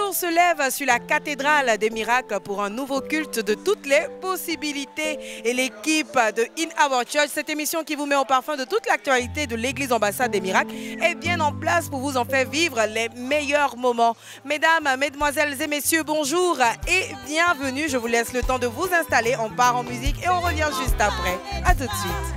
jour se lève sur la cathédrale des miracles pour un nouveau culte de toutes les possibilités. Et l'équipe de In Our Church, cette émission qui vous met au parfum de toute l'actualité de l'église ambassade des miracles, est bien en place pour vous en faire vivre les meilleurs moments. Mesdames, mesdemoiselles et messieurs, bonjour et bienvenue. Je vous laisse le temps de vous installer. On part en musique et on revient juste après. À tout de suite.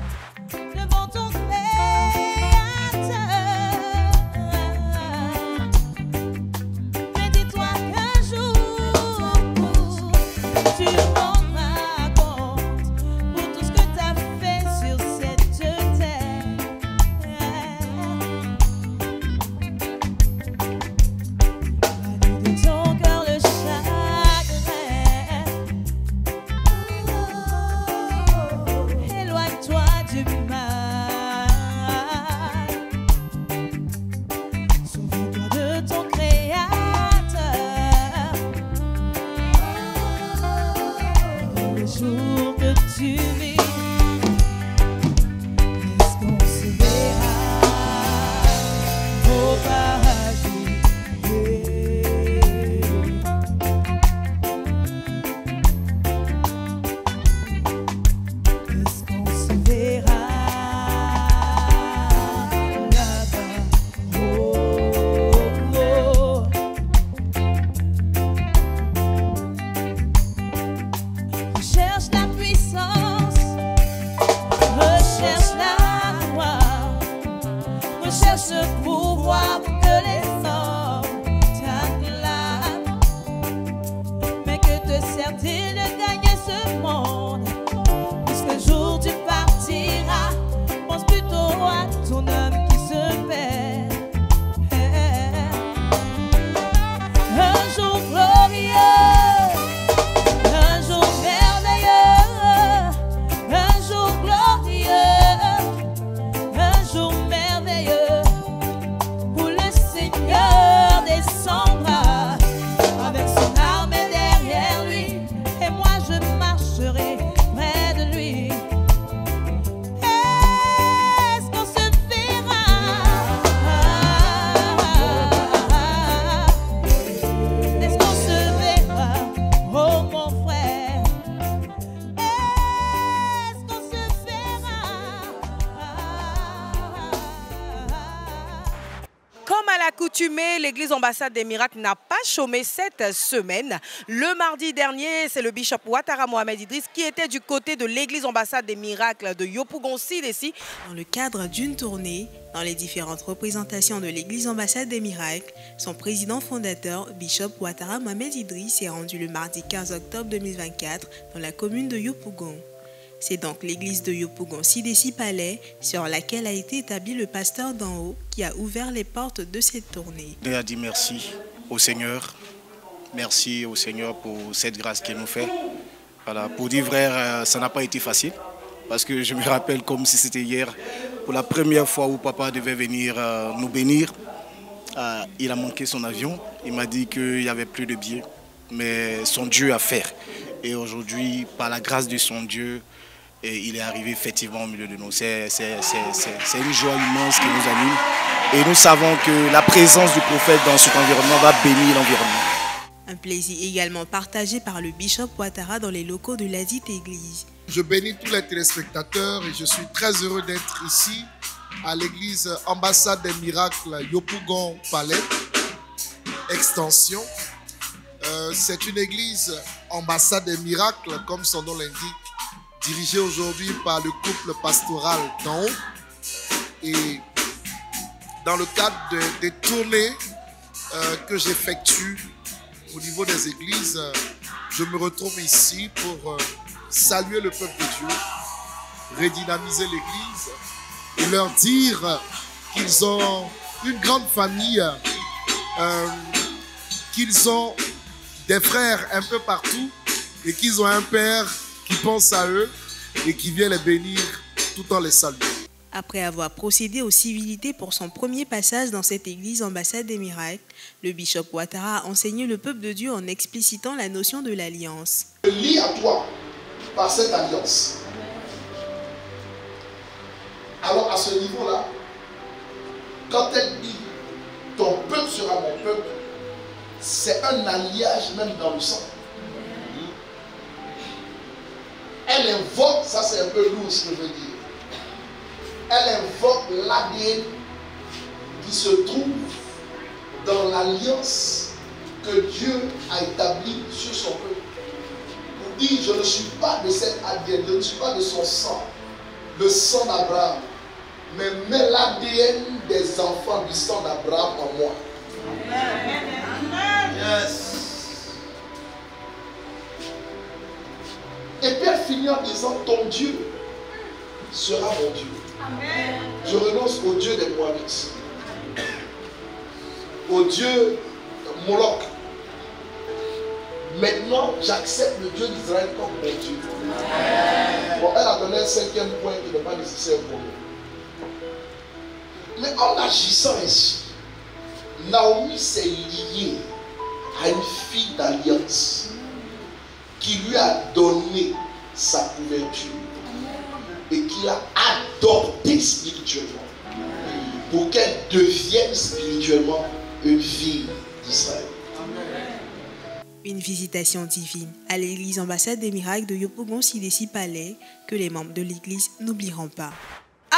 L'église ambassade des miracles n'a pas chômé cette semaine. Le mardi dernier, c'est le bishop Ouattara Mohamed Idriss qui était du côté de l'église ambassade des miracles de Yopougon-Sidessi. Dans le cadre d'une tournée, dans les différentes représentations de l'église ambassade des miracles, son président fondateur, bishop Ouattara Mohamed Idriss, est rendu le mardi 15 octobre 2024 dans la commune de Yopougon. C'est donc l'église de Yopougon-Sidessi Palais sur laquelle a été établi le pasteur d'en haut qui a ouvert les portes de cette tournée. Je a dit merci au Seigneur. Merci au Seigneur pour cette grâce qu'il nous fait. Voilà, pour dire vrai, ça n'a pas été facile parce que je me rappelle comme si c'était hier, pour la première fois où papa devait venir nous bénir, il a manqué son avion. Il m'a dit qu'il n'y avait plus de billets, mais son Dieu a fait. Et aujourd'hui, par la grâce de son Dieu, et il est arrivé effectivement au milieu de nous. C'est une joie immense qui nous anime. Et nous savons que la présence du prophète dans cet environnement va bénir l'environnement. Un plaisir également partagé par le bishop Ouattara dans les locaux de ladite église. Je bénis tous les téléspectateurs et je suis très heureux d'être ici à l'église ambassade des miracles Yopougon Palais, extension. C'est une église ambassade des miracles, comme son nom l'indique, dirigée aujourd'hui par le couple pastoral d'en haut. Et dans le cadre des tournées que j'effectue au niveau des églises, je me retrouve ici pour saluer le peuple de Dieu, redynamiser l'église et leur dire qu'ils ont une grande famille, qu'ils ont des frères un peu partout et qu'ils ont un père qui pense à eux et qui vient les bénir tout en les saluant. Après avoir procédé aux civilités pour son premier passage dans cette église ambassade des miracles, le bishop Ouattara a enseigné le peuple de Dieu en explicitant la notion de l'alliance. Je lie à toi par cette alliance. Alors à ce niveau-là, quand elle dit ton peuple sera mon peuple, c'est un alliage même dans le sang. Elle invoque, ça c'est un peu lourd ce que je veux dire. Elle invoque l'ADN qui se trouve dans l'alliance que Dieu a établie sur son peuple. Pour dire, je ne suis pas de cet ADN, je ne suis pas de son sang, le sang d'Abraham, mais mets l'ADN des enfants du sang d'Abraham en moi. Amen. Yes. Et puis elle finit en disant, ton Dieu sera mon Dieu. Amen. Je renonce au Dieu des Moabites, au Dieu Moloch. Maintenant, j'accepte le Dieu d'Israël comme mon Dieu. Bon, elle a donné un cinquième point qui n'est pas nécessaire pour nous. Mais en agissant ainsi, Naomi s'est liée à une fille d'alliance qui lui a donné sa couverture et qui l'a adoptée spirituellement pour qu'elle devienne spirituellement une fille d'Israël. Une visitation divine à l'église ambassade des miracles de Yopougon-Sidessi-Palais que les membres de l'église n'oublieront pas.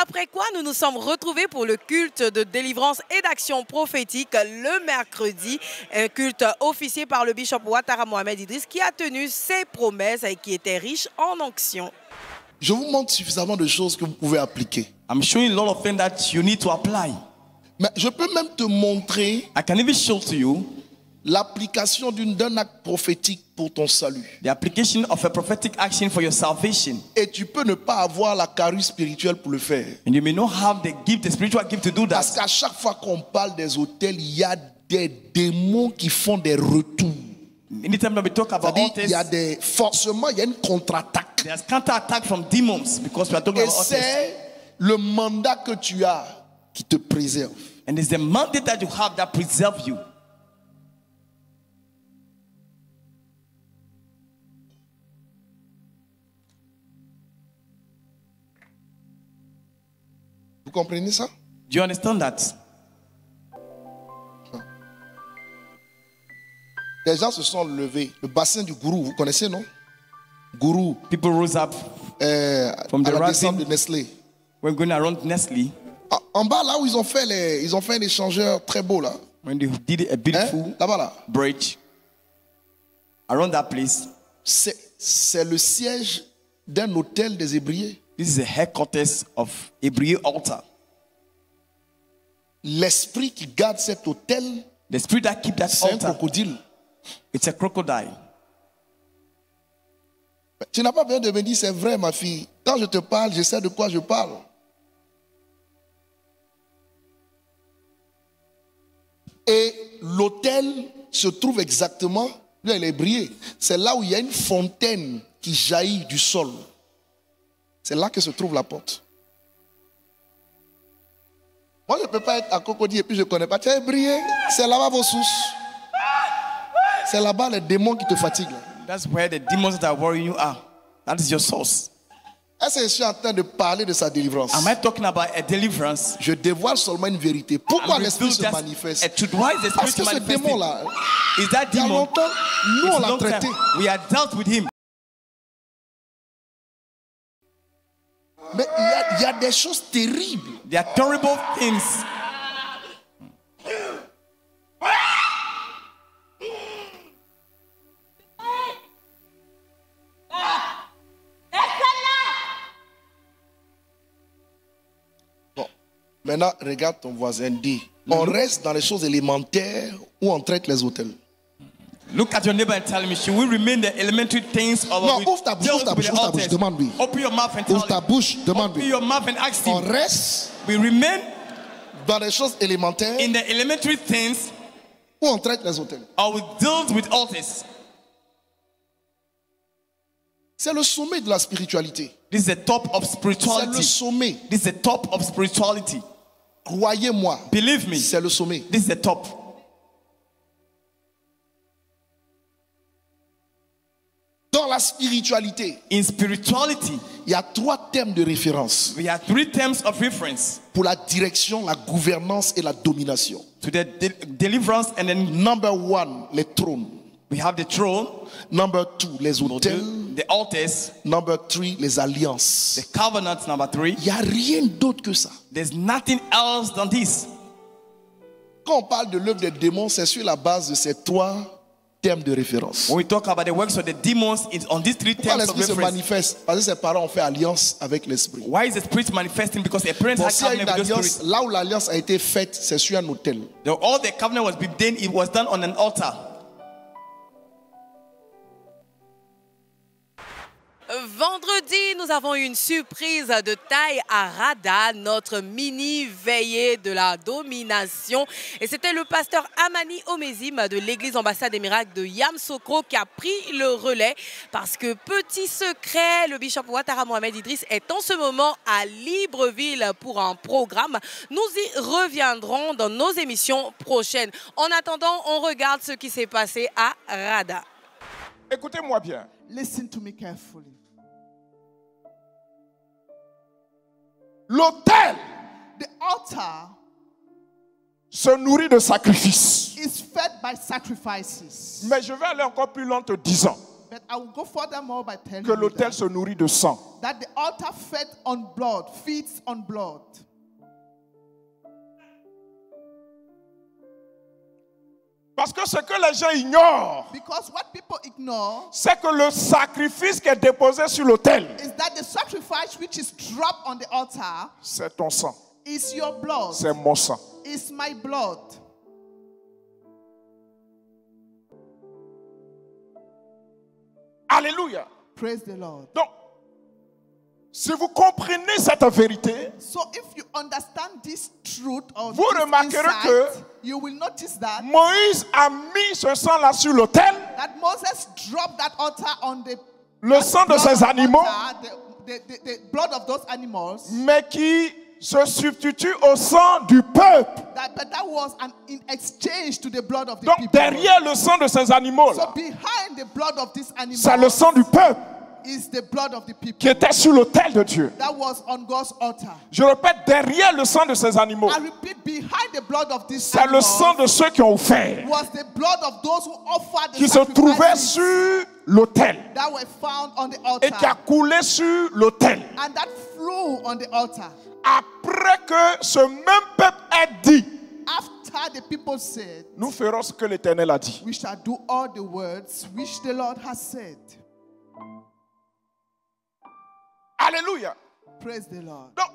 Après quoi, nous nous sommes retrouvés pour le culte de délivrance et d'action prophétique le mercredi, un culte officié par le bishop Ouattara Mohamed Idriss qui a tenu ses promesses et qui était riche en onction. Je vous montre suffisamment de choses que vous pouvez appliquer. I'm showing a lot of things that you need to apply. Mais je peux même te montrer I can even show to you l'application d'un acte prophétique pour ton salut. the application of a prophetic action for your salvation. Et tu peux ne pas avoir la carrure spirituelle pour le faire. And you may not have the gift, the spiritual gift to do Parce that. qu'à chaque fois qu'on parle des hôtels, il y a des démons qui font des retours. Anytime that we talk about C'est-à-dire, il y a altars, forcément, il y a une contre-attaque. there's counter-attack from demons because we are talking Et about altars. c'est le mandat que tu as qui te préserve. And it's the mandate that you have that preserve you. Vous comprenez ça? Do you understand that? Les gens se sont levés. Le bassin du gourou, vous connaissez, non? Gourou, People rose up from à the la descente rising. de Nestlé. We're going around Nestle. Ah, en bas, là où ils ont fait un échangeur très beau, là. When they did a Hein? beautiful Là-bas, là. bridge around that place, C'est le siège d'un hôtel des Hébrieux. this is the headquarters of Hebrew altar. L'esprit qui garde cet hôtel, The spirit that keep that c'est un altar, crocodile. it's a crocodile. Tu n'as pas besoin de me dire c'est vrai, ma fille. Quand je te parle, je sais de quoi je parle. Et l'hôtel se trouve exactement, là il est brillé. C'est là où il y a une fontaine qui jaillit du sol. C'est là que se trouve la porte. Moi, je ne peux pas être à Cocody et puis je ne connais pas. Tu as brillé, c'est là-bas vos sources. C'est là-bas les démons qui te fatiguent. That's where the demons that are worrying you are. That is your source. Est-ce que je suis en train de parler de sa délivrance? Am I talking about a deliverance? Je dévoile seulement une vérité. Pourquoi I'm l'esprit revealed se just manifeste? a truth. Why is the Parce spirit que ce manifesting? démon-là, Is that il y a demon? longtemps, nous It's on l'a long time. traité. We had dealt with him. Mais il y a des choses terribles. There are terrible things. Bon, maintenant, regarde ton voisin, dis, on reste dans les choses élémentaires ou on traite les hôtels? Look at your neighbor and tell him, should we remain the elementary things or Non, we ouvre ta bouche, deal ouvre ta with bouche, the ouvre ta bouche, altars? demande-lui. Open your mouth and tell Ouvre ta him. bouche, Open demande-lui. your mouth and ask On him. reste We remain dans les choses élémentaires in the elementary things ou on traite les hôtels? or we deal with altars. C'est le sommet de la spiritualité. This is the top of C'est le spirituality. sommet. This is the top of spirituality. Croyez-moi, Believe me, c'est le sommet. this is the top. Dans la spiritualité, In spirituality, Il y a 3 thèmes de référence We have 3 terms of reference pour la direction, la gouvernance et la domination. to the deliverance, and then Number 1, les trônes. we have the throne, Number 2, les autels. the altars, Number 3, les alliances. the covenants. Number 3, Il n'y a rien d'autre que ça. there's nothing else than this. Quand on parle de l'œuvre des démons, c'est sur la base de ces 3 thèmes de référence. When we talk about the works of the demons, it's on these 3 Pourquoi terms of l'esprit se reference. manifeste? Parce que ses parents ont fait alliance avec l'esprit. Why is the spirit manifesting? Because a parent Bon, had s'il y a une covenant with the alliance, spirit. là où l'alliance a été faite, c'est sur un autel. All the covenant was done, it was done on an altar. Vendredi, nous avons eu une surprise de taille à Rada, notre mini-veillée de la domination. Et c'était le pasteur Amani Omezim de l'église Ambassade des Miracles de Yamoussoukro qui a pris le relais. Parce que, petit secret, le bishop Ouattara Mohamed Idriss est en ce moment à Libreville pour un programme. Nous y reviendrons dans nos émissions prochaines. En attendant, on regarde ce qui s'est passé à Rada. Écoutez-moi bien. Listen to me carefully. L'autel The altar se nourrit de sacrifices. is fed by sacrifices. Mais je vais aller encore plus loin te disant But I will go furthermore by telling que you l'autel se nourrit de sang. that the altar fed on blood, feeds on blood. Parce que ce que les gens ignorent, Because what people ignore c'est que le sacrifice qui est déposé sur l'autel, is that the sacrifice which is dropped on the altar c'est ton sang, is your blood, c'est mon sang. is my blood. Alléluia. Praise the Lord. Donc, si vous comprenez cette vérité, So if you understand this truth or Vous this remarquerez insight, que you will notice that Moïse a mis ce sang-là sur l'autel, that Moses dropped that altar on the le sang de blood ces of animaux, altar, the blood of those animals, mais qui se substitue au sang du peuple. but that was in exchange to the blood of the Donc, people. derrière le sang de ces animaux, So behind the blood of these c'est le animals sang du peuple is the blood of the people qui était sur l'autel de Dieu. that was on God's altar. Je répète, derrière le sang de ces animaux, I repeat, behind the blood of these c'est le sang animals de ceux qui ont offert, was the blood of those who offered the qui se trouvaient sacrifices sur l'autel that were found on the et qui a altar coulé sur l'autel. and that flew on the altar. Après que ce même peuple ait dit, After the people said, nous ferons ce que l'Éternel a dit. we shall do all the words which the Lord has said. Alléluia. Praise the Lord. Donc,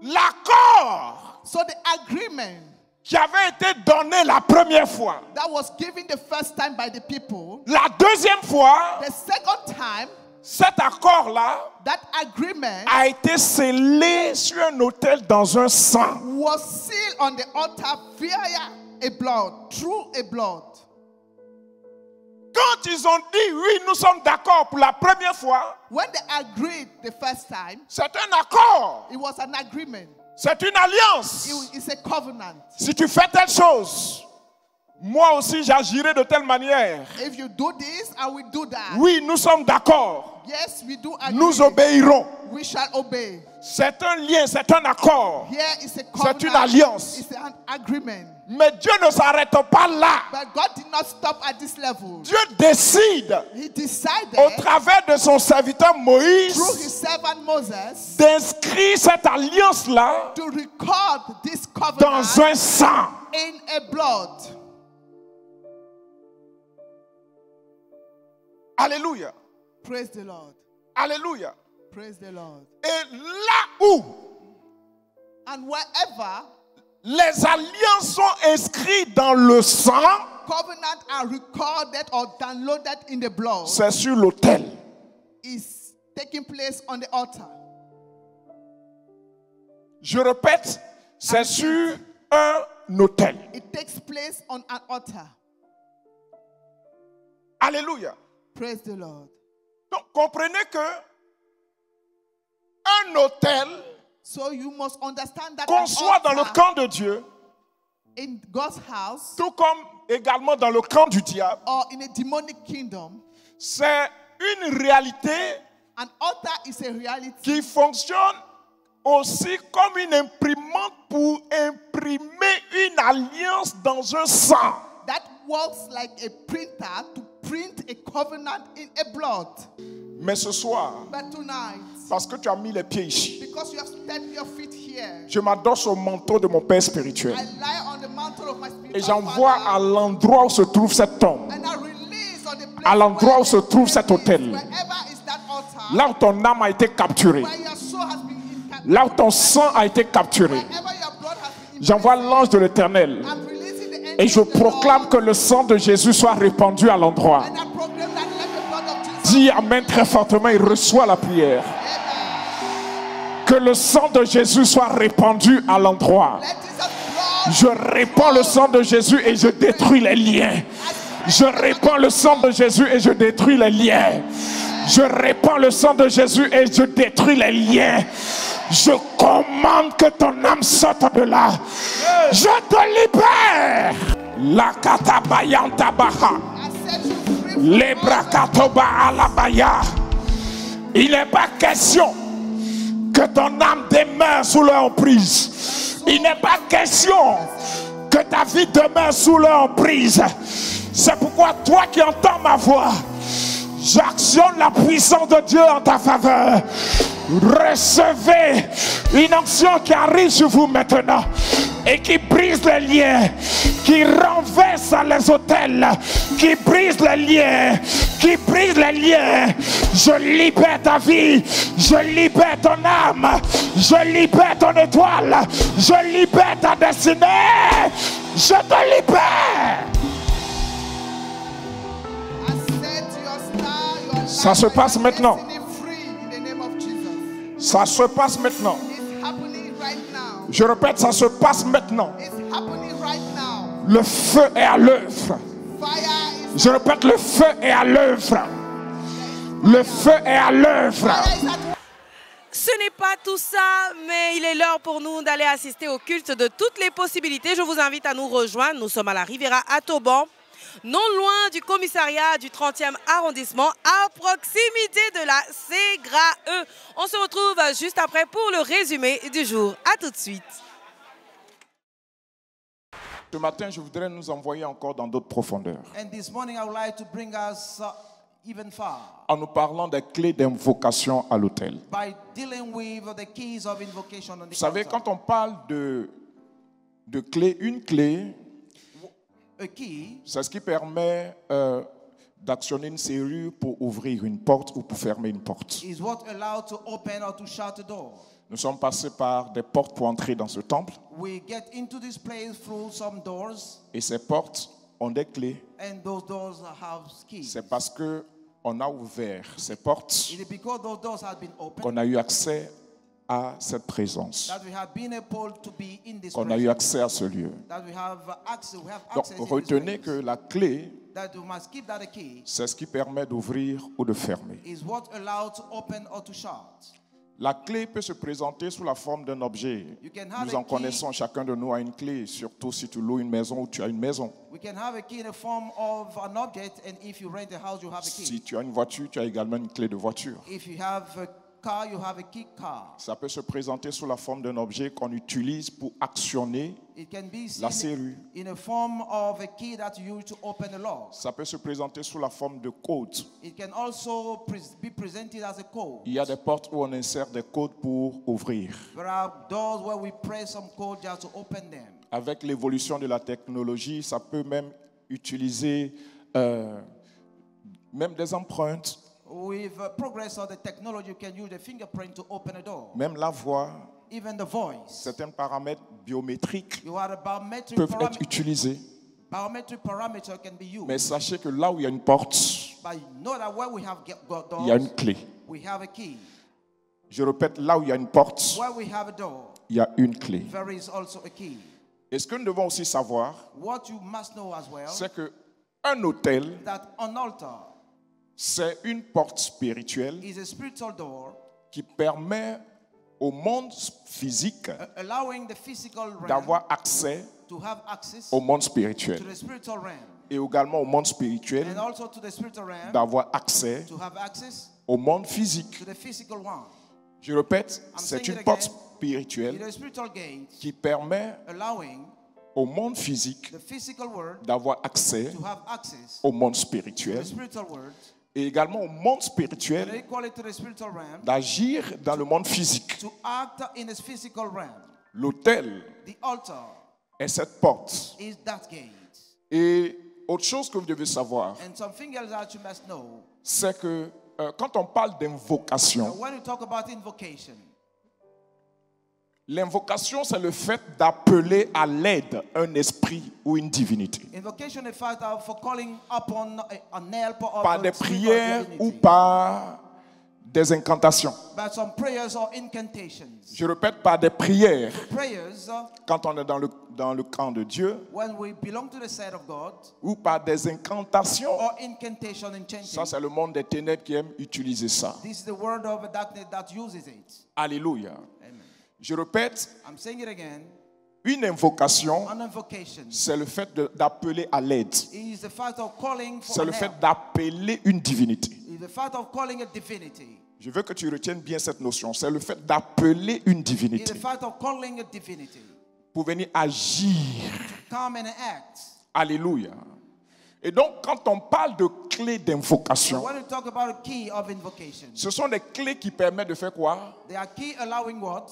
l'accord So the agreement qui avait été donné la première fois, that was given the first time by the people, la deuxième fois, the second time, cet accord-là that agreement a été scellé sur un autel dans un sang. was sealed on the altar via a blood, through a blood. Quand ils ont dit oui, nous sommes d'accord pour la première fois, When they agreed the first time, c'est un accord, it was an agreement. c'est une alliance. It's a covenant. Si tu fais telle chose, moi aussi j'agirai de telle manière. If you do this, I will do that. Oui, nous sommes d'accord. Yes, we do agree. Nous obéirons. We shall obey. C'est un lien, c'est un accord. Here is a covenant. C'est une alliance. It's an agreement. Mais Dieu ne s'arrête pas là. But God did not stop at this level. Dieu décide, He decided au travers de son serviteur through Moïse, his servant Moses d'inscrire cette alliance-là to record this covenant dans un sang. in a blood. Alléluia. Praise the Lord. Alléluia. Praise the Lord. Et là où And wherever les alliances sont inscrites dans le sang, covenant are recorded or downloaded in the blood, c'est sur l'autel. is taking place on the altar. Je répète, c'est sur un autel. It takes place on an altar. Alléluia. Praise the Lord. Donc comprenez que un autel, So you must understand that qu'on an soit dans le altar camp de Dieu, in God's house tout comme également dans le camp du diable, or in a demonic kingdom, c'est une réalité An altar is a reality qui fonctionne aussi comme une imprimante pour imprimer une alliance dans un sang. that works like a printer to print a covenant in a blood. Mais ce soir, But tonight, parce que tu as mis les pieds ici, because you have stepped your feet here, je m'adosse au manteau de mon Père spirituel. I lie on the mantle of my Et spiritual j'envoie à father, l'endroit où se trouve cette tombe, and I release on the place à l'endroit où se where trouve the cet grave is, autel, wherever is that altar, là où ton âme a été capturée, where your soul has been in là où ton sang a été capturé. wherever your blood has been J'envoie l'ange de l'Éternel I'm releasing the angel et je of the proclame Lord, que le sang de Jésus soit répandu à l'endroit. and I proclaim that let the blood of Jesus, Dis Amen très fortement, il reçoit la prière. Que le sang de Jésus soit répandu à l'endroit. let Jesus' Je blood répands le sang de Jésus et je détruis les liens. Je répands le sang de Jésus et je détruis les liens. Je répands le sang de Jésus et je détruis les liens. Je commande que ton âme sorte de là. Je te libère. La katabayanta baha. I set you free from Les brakatoba alabaya. Il n'est pas question que ton âme demeure sous leur emprise. Il n'est pas question que ta vie demeure sous leur emprise. C'est pourquoi toi qui entends ma voix, j'actionne la puissance de Dieu en ta faveur. Recevez une onction qui arrive sur vous maintenant et qui brise les liens, qui renverse les autels, qui brise les liens, qui brise les liens. Je libère ta vie, je libère ton âme, je libère ton étoile, je libère ta destinée, je te libère. I set your star, your Ça se life, passe your maintenant. destiny free in the name of Jesus. Ça se passe maintenant. It's happening right now. Je répète, ça se passe maintenant. It's happening right now. Le feu est à l'œuvre. Fire is Je répète, le feu est à l'œuvre. Le feu est à l'œuvre. at Ce n'est pas tout ça, mais il est l'heure pour nous d'aller assister au culte de toutes les possibilités. Je vous invite à nous rejoindre. Nous sommes à la Riviera à Toban, non loin du commissariat du 30e arrondissement, à proximité de la CGRAE. On se retrouve juste après pour le résumé du jour. À tout de suite. Ce matin, je voudrais nous envoyer encore dans d'autres profondeurs And this morning, I would like to bring us even far en nous parlant des clés d'invocation à l'autel. by dealing with the keys of invocation on the Vous savez, altar. quand on parle de clé, une clé, A key c'est ce qui permet d'actionner une serrure pour ouvrir une porte ou pour fermer une porte. is what allowed to open or to shut a door. Nous sommes passés par des portes pour entrer dans ce temple We get into this place through some doors, et ces portes ont des clés. and those doors have keys. C'est parce que on a ouvert ces portes It is because those doors have been opened qu'on a eu accès à cette présence, that we have been able to be in this qu'on a eu presence, accès à ce lieu. that we have access, Donc in this retenez place. que la clé, That we must keep that a key c'est ce qui permet d'ouvrir ou de fermer. is what allowed to open or to shut. La clé peut se présenter sous la forme d'un objet. You can have Nous a en key. connaissons, chacun de nous a une clé, surtout si tu loues une maison ou tu as une maison. We can have a key in the form of an object, and if you rent a house, you have a key. Si tu as une voiture, tu as également une clé de voiture. If you have a car, you have a key car. Ça peut se présenter sous la forme d'un objet qu'on utilise pour actionner It can be la seen serrure. in a form of a key that you use to open a lock. Ça peut se présenter sous la forme de code. It can also be presented as a code. Il y a des portes où on insère des codes pour ouvrir. There are doors where we press some code just to open them. Avec l'évolution de la technologie, ça peut même utiliser même des empreintes, With progress of the technology, you can use a fingerprint to open a door. même la voix, Even the voice. certains paramètres biométriques You have a biometric peuvent être parameter. utilisés. Biometric parameter can be used. Mais sachez que là où il y a une porte, But you know that where we have got il y a doors, une clé. we have a key. Je répète, là où il y a une porte, Where we have a door, il y a une clé. there is also a key. Et ce que nous devons aussi savoir, What you must know as well, c'est qu'un autel, that an altar c'est une porte spirituelle is a spiritual door qui permet au monde physique allowing the physical realm d'avoir accès to have access au monde spirituel. to the spiritual realm. Et également au monde spirituel, And also to the spiritual realm, d'avoir accès to have access au monde physique. to the physical one. Je répète, I'm c'est saying une it porte again. It spirituelle is a spiritual gate qui permet allowing au monde physique the physical world d'avoir accès to have access au monde to spirituel the spiritual world, et également au monde and spirituel equally to the spiritual realm, d'agir dans le monde physique. to act in the physical realm. L'autel The altar est cette porte. is that gate. Et autre chose que vous devez savoir, And something else that you must know, c'est que quand on parle d'invocation, when you talk about invocation, l'invocation, c'est le fait d'appeler à l'aide un esprit ou une divinité. invocation is fact for calling upon an help of Par a des spirit or prières divinity. ou par des incantations. By some prayers or incantations. Je répète, par des prières. Prayers, Quand on est dans le camp de Dieu, when we belong to the side of God, ou par des incantations. or incantation and chanting. Ça, c'est le monde des ténèbres qui aime utiliser ça. This is the word of darkness that uses it. Alléluia. Amen. Je répète, I'm saying it again. une invocation, An invocation c'est le fait d'appeler à l'aide. is the fact of calling for C'est an le fait help. d'appeler une divinité. Is the fact of calling a divinity. Je veux que tu retiennes bien cette notion. C'est le fait d'appeler une Is divinité the fact of calling a divinity. pour venir agir. Come and act. Alléluia. Et donc, quand on parle de clés d'invocation, When we talk about a key of invocation, ce sont des clés qui permettent de faire quoi? they are key allowing what?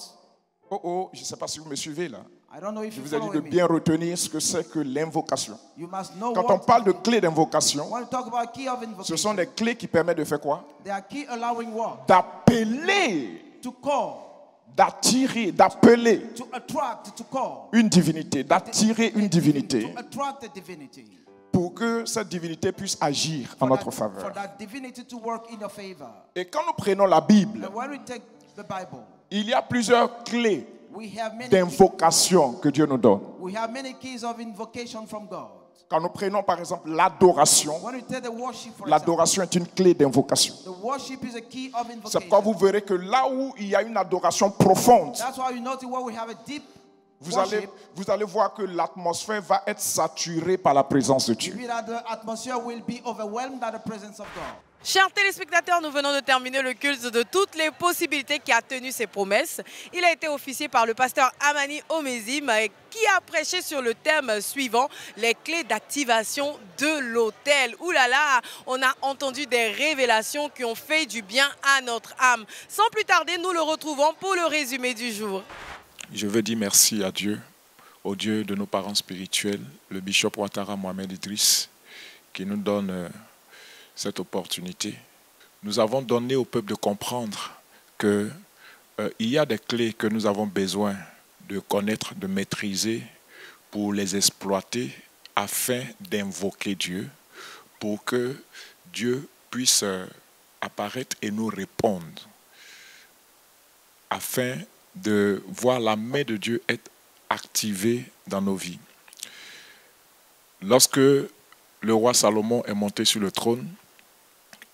Oh, je ne sais pas si vous me suivez là. I don't know if Je you vous ai dit follow de me. bien retenir ce que c'est que l'invocation. You must know Quand on what. parle de clés d'invocation, When we talk about key of ce invocation, sont des clés qui permettent de faire quoi? they are key allowing what? D'appeler, To call, d'attirer, d'appeler to attract, to call, une divinité, d'attirer une divinité to attract the divinity. pour que cette divinité puisse agir en notre For faveur. that divinity to work in your favor. Et quand nous prenons la Bible, And when we take the Bible, il y a plusieurs clés we have many d'invocation que Dieu nous donne. we have many keys of invocation from God. Quand nous prenons par exemple l'adoration, When we take the worship, for example, l'adoration est une clé d'invocation. the worship is a key of C'est pourquoi vous invocation. verrez que là où il y a une adoration profonde, That's why you notice where we have a deep vous worship, allez voir que l'atmosphère va être saturée par la présence de Dieu. you that the atmosphere will be overwhelmed by the presence of God. Chers téléspectateurs, nous venons de terminer le culte de toutes les possibilités qui a tenu ses promesses. Il a été officié par le pasteur Amani Omezim qui a prêché sur le thème suivant, les clés d'activation de l'autel. Ouh là là, on a entendu des révélations qui ont fait du bien à notre âme. Sans plus tarder, nous le retrouvons pour le résumé du jour. Je veux dire merci à Dieu, au Dieu de nos parents spirituels, le bishop Ouattara Mohamed Idriss, qui nous donne cette opportunité. Nous avons donné au peuple de comprendre qu'il y a des clés que nous avons besoin de connaître, de maîtriser pour les exploiter afin d'invoquer Dieu, pour que Dieu puisse apparaître et nous répondre, afin de voir la main de Dieu être activée dans nos vies. Lorsque le roi Salomon est monté sur le trône,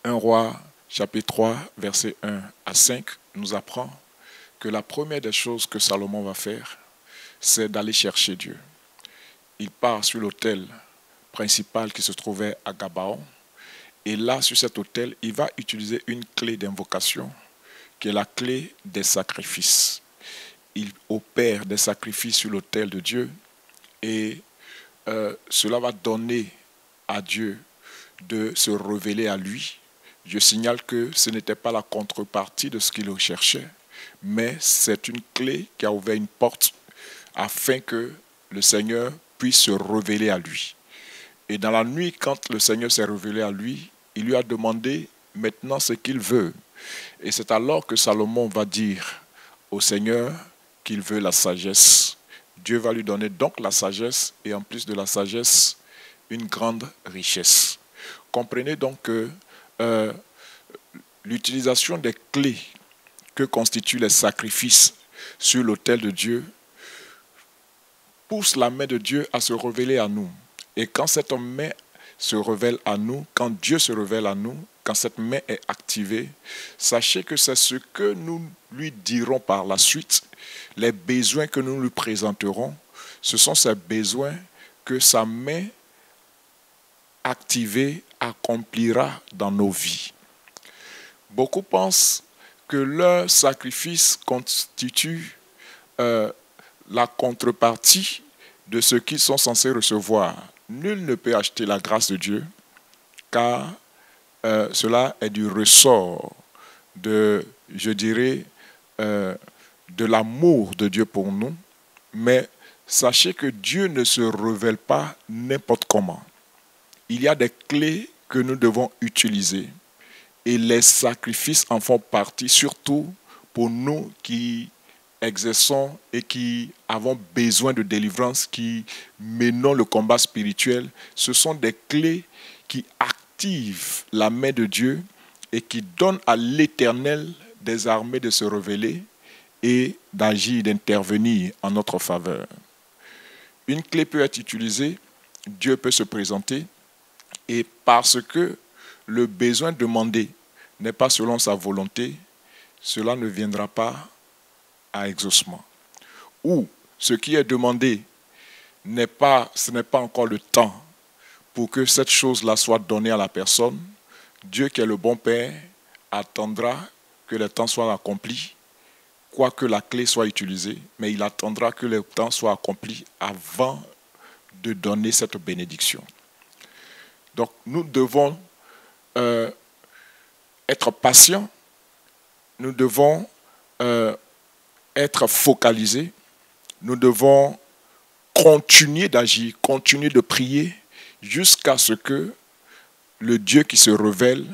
1 Roi chapitre 3, verset 1 à 5, nous apprend que la première des choses que Salomon va faire, c'est d'aller chercher Dieu. Il part sur l'autel principal qui se trouvait à Gabaon, et là, sur cet autel, il va utiliser une clé d'invocation, qui est la clé des sacrifices. Il opère des sacrifices sur l'autel de Dieu, et cela va donner à Dieu de se révéler à lui. Je signale que ce n'était pas la contrepartie de ce qu'il recherchait, mais c'est une clé qui a ouvert une porte afin que le Seigneur puisse se révéler à lui. Et dans la nuit, quand le Seigneur s'est révélé à lui, il lui a demandé maintenant ce qu'il veut. Et c'est alors que Salomon va dire au Seigneur qu'il veut la sagesse. Dieu va lui donner donc la sagesse et en plus de la sagesse, une grande richesse. Comprenez donc que l'utilisation des clés que constituent les sacrifices sur l'autel de Dieu pousse la main de Dieu à se révéler à nous. Et quand cette main se révèle à nous, quand Dieu se révèle à nous, quand cette main est activée, sachez que c'est ce que nous lui dirons par la suite, les besoins que nous lui présenterons, ce sont ces besoins que sa main activée accomplira dans nos vies. Beaucoup pensent que leur sacrifice constitue la contrepartie de ce qu'ils sont censés recevoir. Nul ne peut acheter la grâce de Dieu, car cela est du ressort de, je dirais, de l'amour de Dieu pour nous. Mais sachez que Dieu ne se révèle pas n'importe comment. Il y a des clés que nous devons utiliser. Et les sacrifices en font partie, surtout pour nous qui exerçons et qui avons besoin de délivrance, qui menons le combat spirituel. Ce sont des clés qui activent la main de Dieu et qui donnent à l'Éternel des armées de se révéler et d'agir, d'intervenir en notre faveur. Une clé peut être utilisée, Dieu peut se présenter, et parce que le besoin demandé n'est pas selon sa volonté, cela ne viendra pas à exaucement. Ou ce qui est demandé, ce n'est pas encore le temps pour que cette chose-là soit donnée à la personne. Dieu qui est le bon Père attendra que le temps soit accompli, quoique la clé soit utilisée, mais il attendra que le temps soit accompli avant de donner cette bénédiction. Donc nous devons être patients, nous devons être focalisés, nous devons continuer d'agir, continuer de prier jusqu'à ce que le Dieu qui se révèle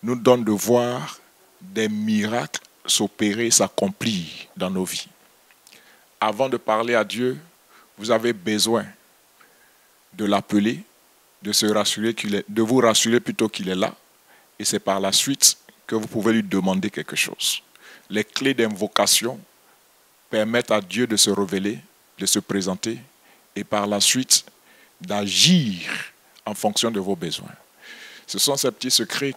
nous donne de voir des miracles s'opérer, s'accomplir dans nos vies. Avant de parler à Dieu, vous avez besoin de l'appeler, de vous rassurer plutôt qu'il est là. Et c'est par la suite que vous pouvez lui demander quelque chose. Les clés d'invocation permettent à Dieu de se révéler, de se présenter et par la suite d'agir en fonction de vos besoins. Ce sont ces petits secrets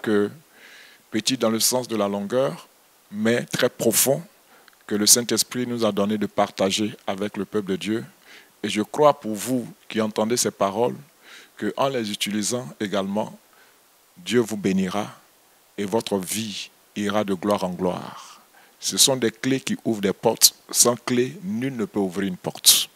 petits dans le sens de la longueur, mais très profonds, que le Saint-Esprit nous a donné de partager avec le peuple de Dieu. Et je crois pour vous qui entendez ces paroles, qu'en les utilisant également, Dieu vous bénira et votre vie ira de gloire en gloire. Ce sont des clés qui ouvrent des portes. Sans clé, nul ne peut ouvrir une porte.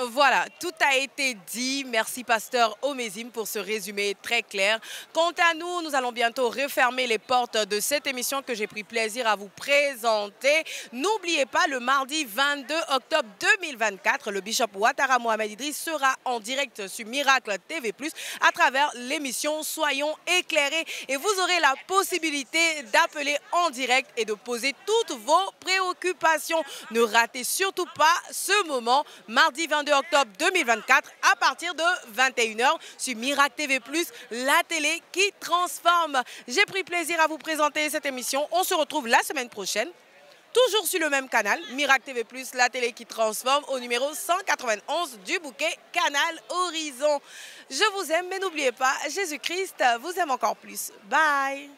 Voilà, tout a été dit. Merci, pasteur Omézim, pour ce résumé très clair. Quant à nous, nous allons bientôt refermer les portes de cette émission que j'ai pris plaisir à vous présenter. N'oubliez pas, le mardi 22 octobre 2024, le bishop Ouattara Mohamed Idriss sera en direct sur Miracle TV+, à travers l'émission Soyons éclairés. Et vous aurez la possibilité d'appeler en direct et de poser toutes vos préoccupations. Ne ratez surtout pas ce moment, mardi 22 octobre 2024 à partir de 21h sur Miracle TV+, la télé qui transforme. J'ai pris plaisir à vous présenter cette émission. On se retrouve la semaine prochaine, toujours sur le même canal, Miracle TV+, la télé qui transforme, au numéro 191 du bouquet Canal Horizon. Je vous aime, mais n'oubliez pas, Jésus-Christ vous aime encore plus. Bye.